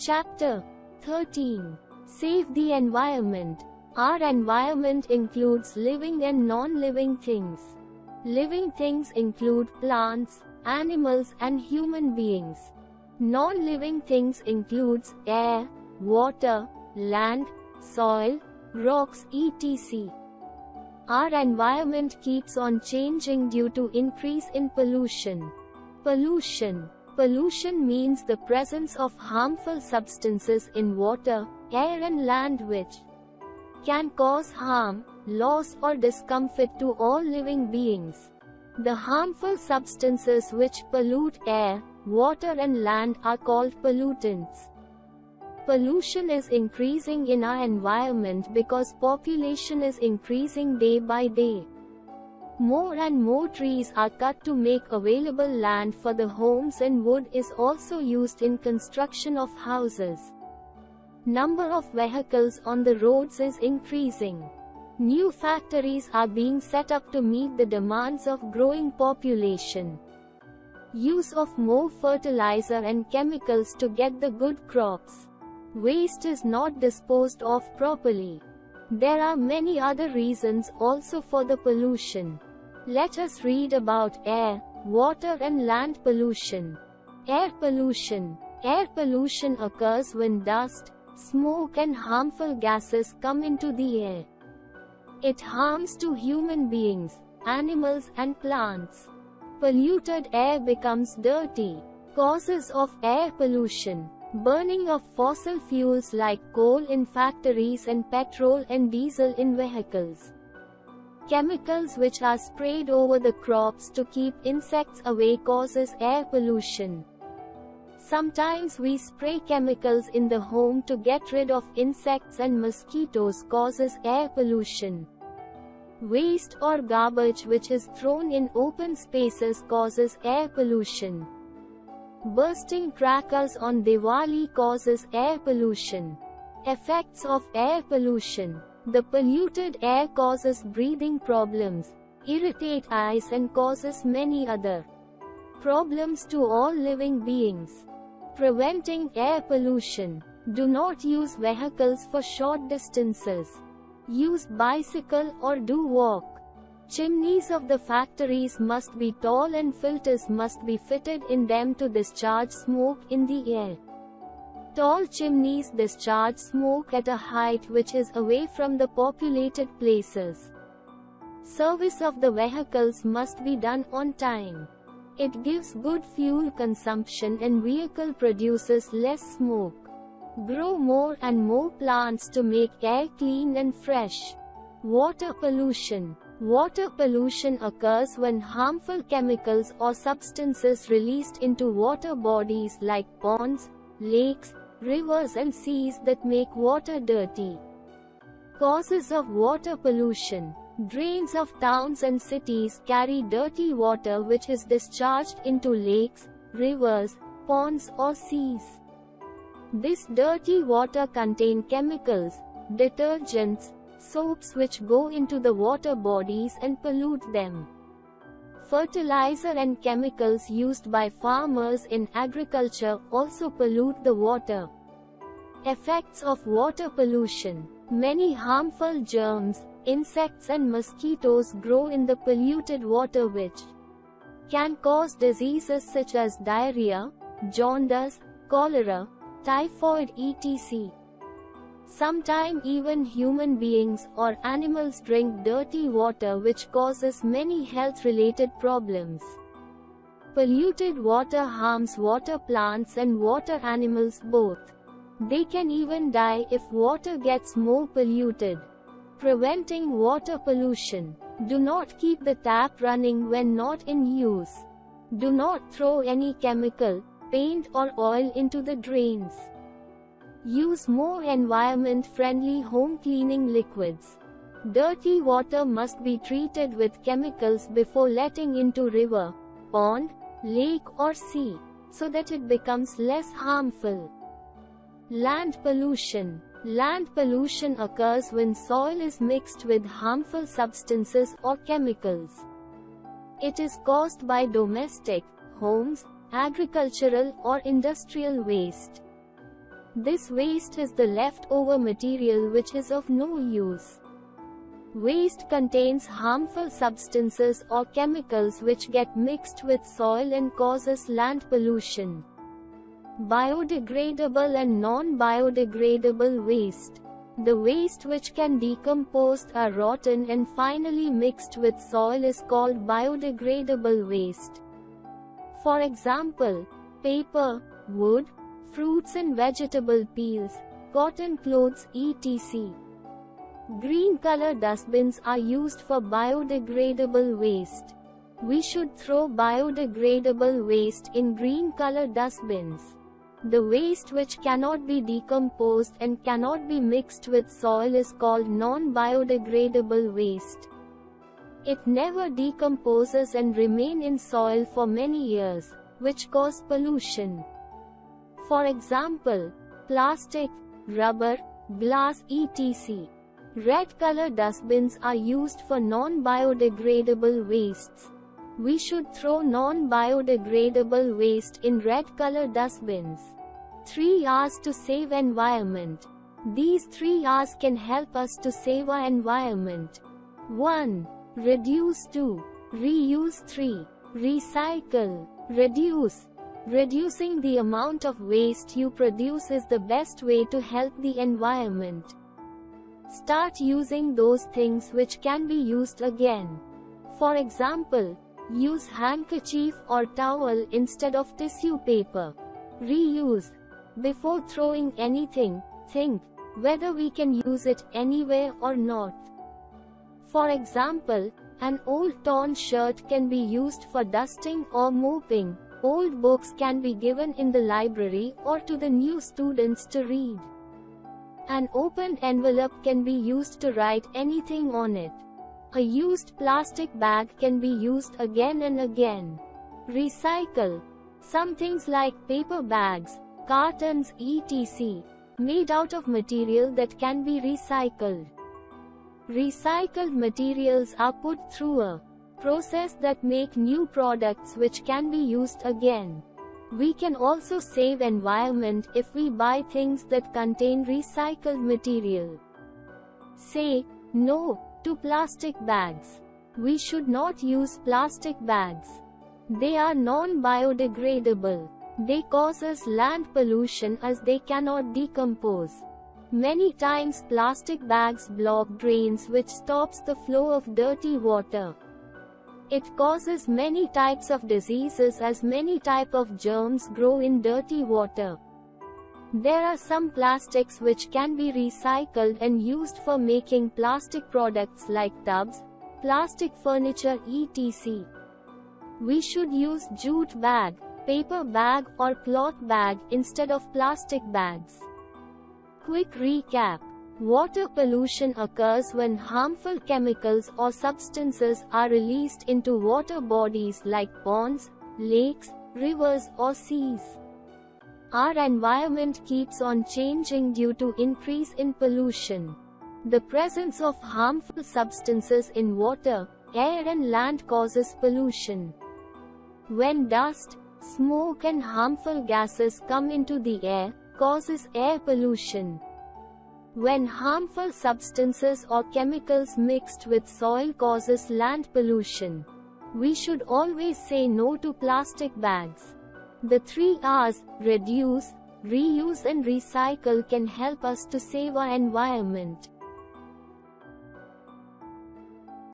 Chapter 13. Save the environment. Our environment includes living and non-living things. Living things include plants, animals and human beings. Non-living things includes air, water, land, soil, rocks etc. Our environment keeps on changing due to increase in pollution. Pollution means the presence of harmful substances in water, air and land which can cause harm, loss or discomfort to all living beings. The harmful substances which pollute air, water and land are called pollutants. Pollution is increasing in our environment because population is increasing day by day. More and more trees are cut to make available land for the homes and wood is also used in construction of houses. Number of vehicles on the roads is increasing. New factories are being set up to meet the demands of growing population. Use of more fertilizer and chemicals to get the good crops. Waste is not disposed of properly. There are many other reasons also for the pollution. Let us read about air, water and land pollution. Air pollution. Air pollution occurs when dust, smoke and harmful gases come into the air. It harms to human beings, animals and plants. Polluted air becomes dirty. Causes of air pollution. Burning of fossil fuels like coal in factories and petrol and diesel in vehicles. Chemicals which are sprayed over the crops to keep insects away causes air pollution. Sometimes we spray chemicals in the home to get rid of insects and mosquitoes causes air pollution. Waste or garbage which is thrown in open spaces causes air pollution. Bursting crackers on Diwali causes air pollution. Effects of air pollution. The polluted air causes breathing problems, irritate eyes and causes many other problems to all living beings. Preventing air pollution. Do not use vehicles for short distances. Use bicycle or do walk. Chimneys of the factories must be tall and filters must be fitted in them to discharge smoke in the air. Tall chimneys discharge smoke at a height which is away from the populated places. Service of the vehicles must be done on time. It gives good fuel consumption and vehicle produces less smoke. Grow more and more plants to make air clean and fresh. Water pollution. Water pollution occurs when harmful chemicals or substances released into water bodies like ponds, lakes, rivers and seas that make water dirty. Causes of water pollution. Drains of towns and cities carry dirty water which is discharged into lakes, rivers, ponds or seas. This dirty water contains chemicals, detergents, soaps which go into the water bodies and pollute them. Fertilizer and chemicals used by farmers in agriculture also pollute the water. Effects of water pollution. Many harmful germs, insects and mosquitoes grow in the polluted water which can cause diseases such as diarrhea, jaundice, cholera, typhoid etc. Sometimes even human beings or animals drink dirty water which causes many health-related problems. Polluted water harms water plants and water animals both. They can even die if water gets more polluted. Preventing water pollution. Do not keep the tap running when not in use. Do not throw any chemical, paint or oil into the drains. Use more environment-friendly home cleaning liquids. Dirty water must be treated with chemicals before letting into river, pond, lake or sea, so that it becomes less harmful. Land pollution. Land pollution occurs when soil is mixed with harmful substances or chemicals. It is caused by domestic, homes, agricultural or industrial waste. This waste is the leftover material which is of no use. Waste contains harmful substances or chemicals which get mixed with soil and causes land pollution. Biodegradable and non-biodegradable waste. The waste which can decompose are rotten and finally mixed with soil is called biodegradable waste. For example, paper, wood, fruits and vegetable peels, cotton clothes etc. Green color dustbins are used for biodegradable waste. We should throw biodegradable waste in green color dustbins. The waste which cannot be decomposed and cannot be mixed with soil is called non-biodegradable waste. It never decomposes and remain in soil for many years, which cause pollution. For example, plastic, rubber, glass etc. Red color dustbins are used for non-biodegradable wastes. We should throw non-biodegradable waste in red color dustbins. 3 R's to save environment. These 3 R's can help us to save our environment. 1. Reduce. 2. Reuse. 3. Recycle. Reduce. Reducing the amount of waste you produce is the best way to help the environment. Start using those things which can be used again. For example, use handkerchief or towel instead of tissue paper. Reuse. Before throwing anything, think whether we can use it anywhere or not. For example, an old torn shirt can be used for dusting or mopping. Old books can be given in the library or to the new students to read. An opened envelope can be used to write anything on it. A used plastic bag can be used again and again. Recycle. Some things like paper bags, cartons etc. made out of material that can be recycled. Recycled materials are put through a process that make new products which can be used again. We can also save environment if we buy things that contain recycled material. Say no to plastic bags. We should not use plastic bags. They are non-biodegradable. They cause us land pollution as they cannot decompose. Many times plastic bags block drains which stops the flow of dirty water. It causes many types of diseases as many types of germs grow in dirty water. There are some plastics which can be recycled and used for making plastic products like tubs, plastic furniture etc. We should use jute bag, paper bag or cloth bag instead of plastic bags. Quick recap. Water pollution occurs when harmful chemicals or substances are released into water bodies like ponds, lakes, rivers or seas. Our environment keeps on changing due to increase in pollution. The presence of harmful substances in water, air and land causes pollution. When dust, smoke and harmful gases come into the air, causes air pollution. When harmful substances or chemicals mixed with soil causes land pollution. We should always say no to plastic bags. The 3 R's, reduce, reuse and recycle can help us to save our environment.